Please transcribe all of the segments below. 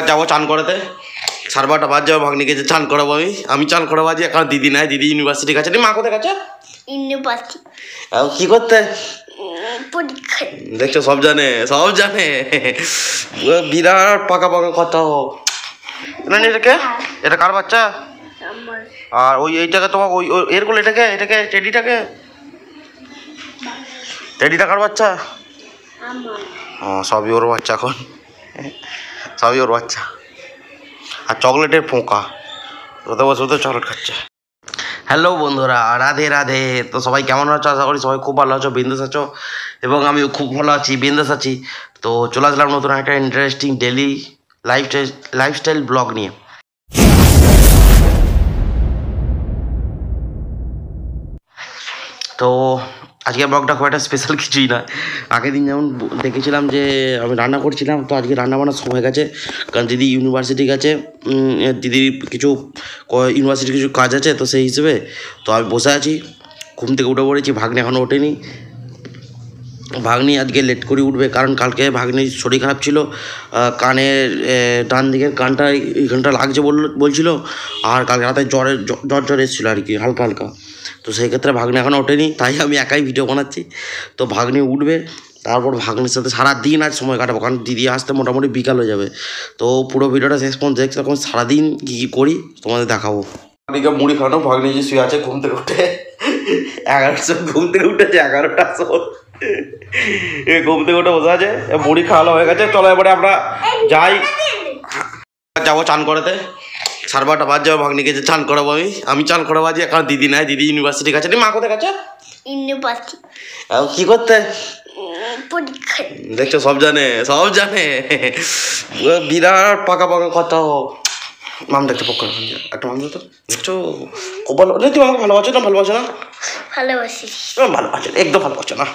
যাবো চান করাতে, 12:30 বাজ যাবো। ভাগ্নিকে যে চান করাবো আমি চান করাবো আজ। কারণ দিদি নাই, দিদি ইউনিভার্সিটি গেছে। মা কোথায় গেছে? ইউনিভার্সিটি। কি করতে? পরীক্ষা। দেখছো, সব জানে, সব জানে। বিরাট পাকা পাকা কথা। এটাকে, এটা কার বাচ্চা? আর ওই এইটাকে তোমার ওই এরগুলো, এটাকে এটাকে টেডিটাকে, টেডিটা কার বাচ্চা? সবই ওর বাচ্চা এখন, সবই ওর বাচ্চা। আর চকলেটের পোকা, ওতে বসে ওদের চকলেট খাচ্ছে। হ্যালো বন্ধুরা, রাধে রাধে। তো সবাই কেমন আছো? আশা করি সবাই খুব ভালো আছো, বিন্দাস আছো, এবং আমিও খুব ভালো আছি, বিন্দাস আছি। তো চলে আসলাম নতুন একটা ইন্টারেস্টিং ডেলি লাইফস্টাইল ব্লগ নিয়ে। তো আজকের ব্লগটা খুব একটা স্পেশাল কিছুই না। আগের দিন যেমন দেখেছিলাম যে আমি রান্না করছিলাম, তো আজকে রান্না বান্নার সময় গেছে। কারণ দিদি ইউনিভার্সিটি গেছে, দিদির কিছু ইউনিভার্সিটির কিছু কাজ আছে, তো সেই হিসেবে তো আমি বসে আছি। ঘুম থেকে উঠে পড়েছি, ভাগ্নি এখনও ওঠেনি। ভাগ্নি আজকে লেট করে উঠবে, কারণ কালকে ভাগ্নির শরীর খারাপ ছিল। কানের ডান দিকের কানটা এইখানটা লাগছে বলছিল। আর কালকে রাতে জ্বর এসেছিলো আর কি, হালকা হালকা। তো সেই ক্ষেত্রে ভাগ্নি এখনও ওঠেনি, তাই আমি একাই ভিডিও বানাচ্ছি। তো ভাগ্নি উঠবে, তারপর ভাগ্নির সাথে সারাদিন আজ সময় কাটাবো, কারণ দিদি আসতে মোটামুটি বিকাল হয়ে যাবে। তো পুরো ভিডিওটা শেষ পর্যন্ত দেখছি, তখন সারাদিন কী কী করি তোমাদের দেখাবো। ভাগ্নিকে মুড়ি খাওয়ানো, ভাগ্নি যে শুয়ে আছে ঘুম থেকে উঠে 11টার সময় ঘুম থেকে উঠেছে, 11টার সময় ঘুম থেকে উঠে বসে আছে। মুড়ি খাওয়ানো হয়ে গেছে, চলো এবারে আমরা যাই, যাবো চান করাতে। 12:30 বাজ যাবো। ভাগ্নিকে যে চান করাবো আমি চান করাবো আজ। কারণ দিদি নাই, দিদি ইউনিভার্সিটি গেছে। মা কোথায় গেছে? ইউনিভার্সিটি। কি করতে? পরীক্ষা। দেখছো, সব জানে, সব জানে। বিরাট পাকা পাকা কথা। মাম দেখতে পক্ষ একটা মাম তো দেখছো, খুব ভালো। তুমি আমাকে ভালোবাসো না? ভালোবাসো না? ভালোবাসি। ভালোবাসো, একদম ভালোবাসো না?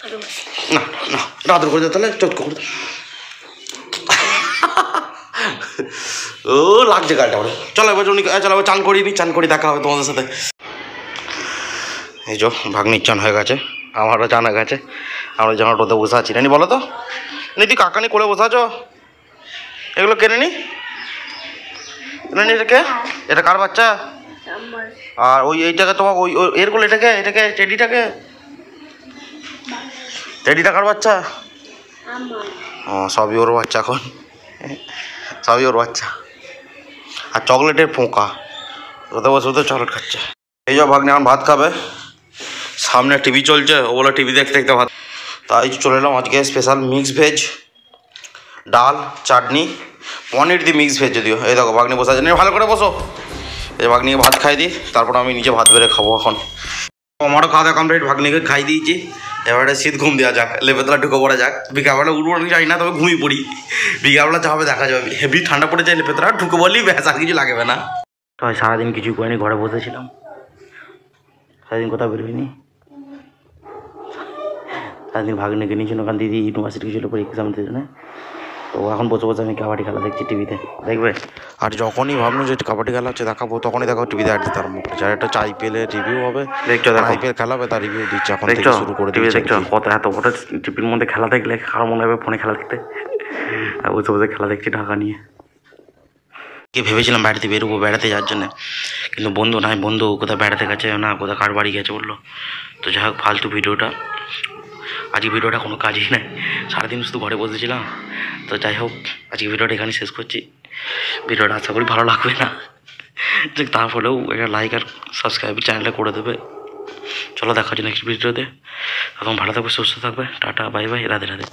ভালোবাসি না না, রাত করে দাও তাহলে, চোখ করে দাও। ও লাগছে গালটা ওরে। চলো এবার চলো চান করিনি, চান করি, দেখা হবে তোমাদের সাথে। এই যো ভাগ্নির চান হয়ে গেছে, আমারও চান হয়ে গেছে। আমরা যখন টোতে বসে আছি, নানি বলো তো, তুই কাকানি করে বসে আছো, এগুলো কেনে নি নানি? এটাকে, এটা কার বাচ্চা? আর ওই এইটাকে তোমার ওই এরগুলো, এটাকে এটাকে টেডিটাকে, টেডিটা কার বাচ্চা? সবই ওর বাচ্চা এখন, সবই ওর বাচ্চা। আর চকলেটের পোকা, ওতে বসে ওদের চকলেট খাচ্ছে। এই যে ভাগ্নি এখন ভাত খাবে, সামনে টিভি চলছে, ও বলে টিভি দেখতে দেখতে ভাত। তাই চলে এলাম আজকে স্পেশাল মিক্স ভেজ, ডাল, চাটনি, পনির দিয়ে মিক্স ভেজ। যদিও এই দেখো ভাগ্নি বসে আছে, ভালো করে বসো। এই ভাগ্নিকে ভাত খাই দিই, তারপর আমি নিজে ভাত বেড়ে খাবো। এখন আমারও খাওয়া দাওয়া কমপ্লিট, ভাগ্নিকে খাই দিয়েছি। এবারে শীত ঘুম দেওয়া যাক, লেপেতলা ঢুকে পড়া যাক। বিকালবেলা উঠবো আমি জানি না, তবে ঘুমিয়ে পড়ি। বিকালবেলা যা হবে দেখা যাবে। হেভি ঠান্ডা পড়ে যায়, লেপেতলা ঢুকে বললেই ব্যাস, আর কিছু লাগবে না। তো সারাদিন কিছু করিনি, ঘরে বসেছিলাম। সারাদিন কোথাও বেরোয়নি। সারাদিন ভাগ্নিকে নিয়েছিল, কারণ দিদি ইউনিভার্সিটি গেছিলো পরে এক্সাম দিতে জন্য। তো এখন বসে বসে আমি কাবাডি খেলা দেখছি টিভিতে, দেখবে। আর যখনই ভাবলাম যে কাবাডি খেলা হচ্ছে দেখাবো, তখনই দেখো টিভিতে অ্যাড দিতে আরম্ভ করেছে। আর একটা আইপিএলের রিভিউ হবে, দেখছো, দেখো আইপিএল খেলা হবে, তার রিভিউ দিচ্ছে এখন থেকে শুরু করে দিচ্ছে। দেখছো কত এত বড় টিভির মধ্যে খেলা দেখলে কার মনে হবে ফোনে খেলা দেখতে। আর বসে বসে খেলা দেখছি ঢাকা নিয়ে। কে ভেবেছিলাম বাড়িতে বেরোবো বেড়াতে যাওয়ার জন্য, কিন্তু বন্ধু নাই, বন্ধু কোথাও বেড়াতে গেছে না, কোথাও কার বাড়ি গেছে বললো। তো যাই হোক, ফালতু ভিডিওটা, আজকে ভিডিওটা কোনো কাজই নাই, সারাদিন শুধু ঘরে বসেছিলাম। তো যাই হোক, আজকে ভিডিওটা এখানে শেষ করছি। ভিডিওটা আশা করি ভালো লাগবে না, তারপরেও একটা লাইক আর সাবস্ক্রাইব চ্যানেলটা করে দেবে। চলো দেখা হচ্ছে নেক্সট ভিডিওতে। তখন ভালো থাকবে, সুস্থ থাকবে, tata bye bye, Radhe Radhe.